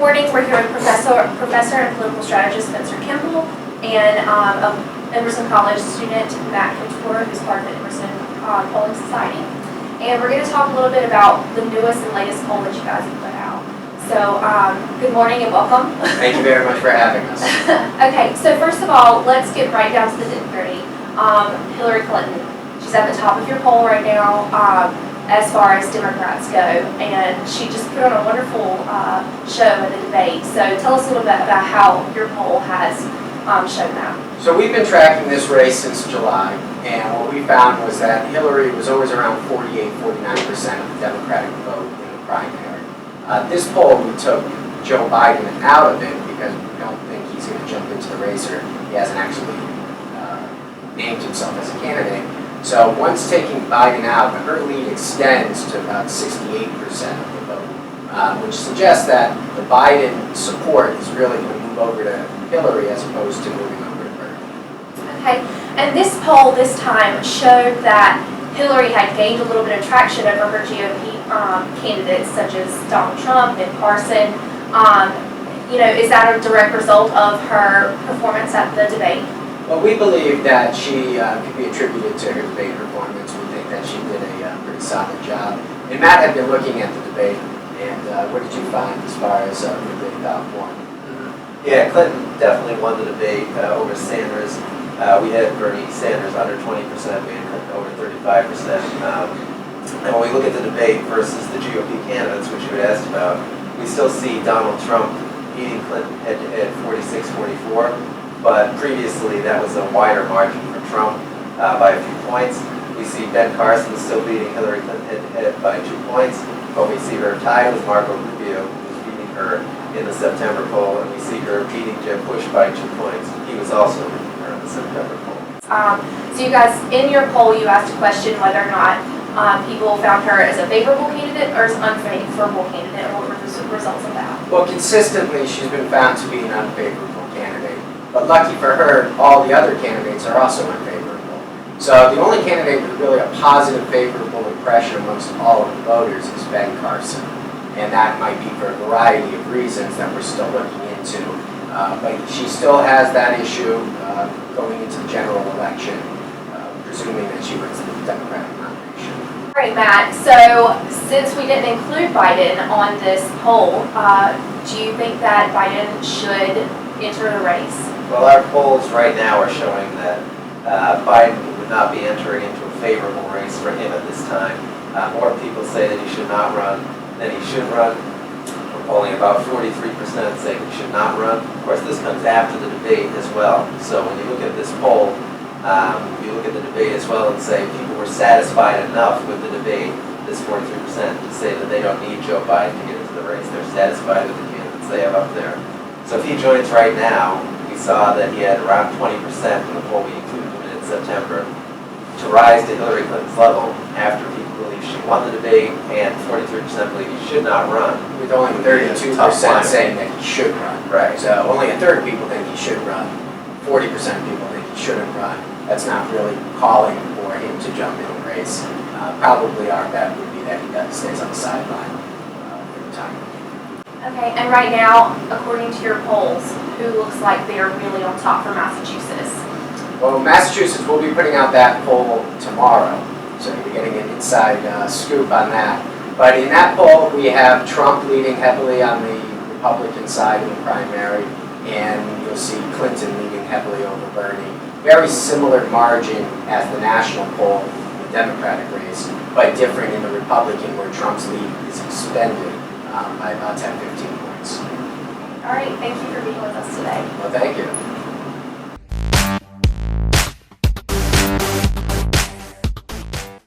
morning, we're here with Professor and Political Strategist Spencer Kimball and Emerson College student Matt Couture, who's part of the Emerson Polling Society. And we're going to talk a little bit about the newest and latest poll that you guys have put out. So, good morning and welcome. Thank you very much for having us. Okay, so first of all, let's get right down to the nitty-gritty. Hillary Clinton, she's at the top of your poll right now. As far as Democrats go, and she just put on a wonderful show in the debate. So tell us a little bit about how your poll has shown that. So we've been tracking this race since July, and what we found was that Hillary was always around 48-49% of the Democratic vote in the primary. This poll, we took Joe Biden out of it because we don't think he's going to jump into the race, or he hasn't actually named himself as a candidate. So once taking Biden out, her lead extends to about 68% of the vote, which suggests that the Biden support is really going to move over to Hillary as opposed to moving over to Bernie. Okay, and this poll this time showed that Hillary had gained a little bit of traction over her GOP candidates such as Donald Trump and Carson. Is that a direct result of her performance at the debate? Well, we believe that she could be attributed to her debate performance. We think that she did a pretty solid job. And Matt had been looking at the debate, and what did you find as far as the debate top one? Yeah, Clinton definitely won the debate over Sanders. We had Bernie Sanders under 20%, we had Clinton over 35%. And when we look at the debate versus the GOP candidates, which you had asked about, we still see Donald Trump beating Clinton head-to-head 46-44. But previously, that was a wider margin for Trump by a few points. We see Ben Carson still beating Hillary Clinton head-to-head by 2 points, but we see her tied with Marco Rubio, who's beating her in the September poll, and we see her beating Jeb Bush by 2 points. He was also beating her in the September poll. So you guys, in your poll, you asked a question whether or not people found her as a favorable candidate or as an unfavorable candidate, and what were the results of that? Well, consistently, she's been found to be an unfavorable candidate. But lucky for her, all the other candidates are also unfavorable. So the only candidate with really a positive, favorable impression amongst all of the voters is Ben Carson. And that might be for a variety of reasons that we're still looking into. But she still has that issue going into the general election, presuming that she wins the Democratic nomination. All right, Matt, so since we didn't include Biden on this poll, do you think that Biden should enter the race? Well, our polls right now are showing that Biden would not be entering into a favorable race for him at this time. More people say that he should not run than he should run. We're polling about 43% saying he should not run. Of course, this comes after the debate as well. So when you look at this poll, you look at the debate as well and say people were satisfied enough with the debate, this 43%, to say that they don't need Joe Biden to get into the race. They're satisfied with the candidates they have up there. So if he joins right now, we saw that he had around 20% in the poll we included him in September to rise to Hillary Clinton's level after people believe she won the debate and 43% believe he should not run. With only 32% saying that he should run. Right. So only a third of people think he should run. 40% of people think he shouldn't run. That's not really calling for him to jump in the race. Probably our bet would be that he stays on the sideline for the time. Okay, and right now, according to your polls, who looks like they are really on top for Massachusetts? Well, Massachusetts will be putting out that poll tomorrow, so you're getting an inside scoop on that. But in that poll, we have Trump leading heavily on the Republican side in the primary, and you'll see Clinton leading heavily over Bernie. Very similar margin as the national poll in the Democratic race, but different in the Republican, where Trump's lead is expended by about 10-15 points. All right, thank you for being with us today. Well, thank you.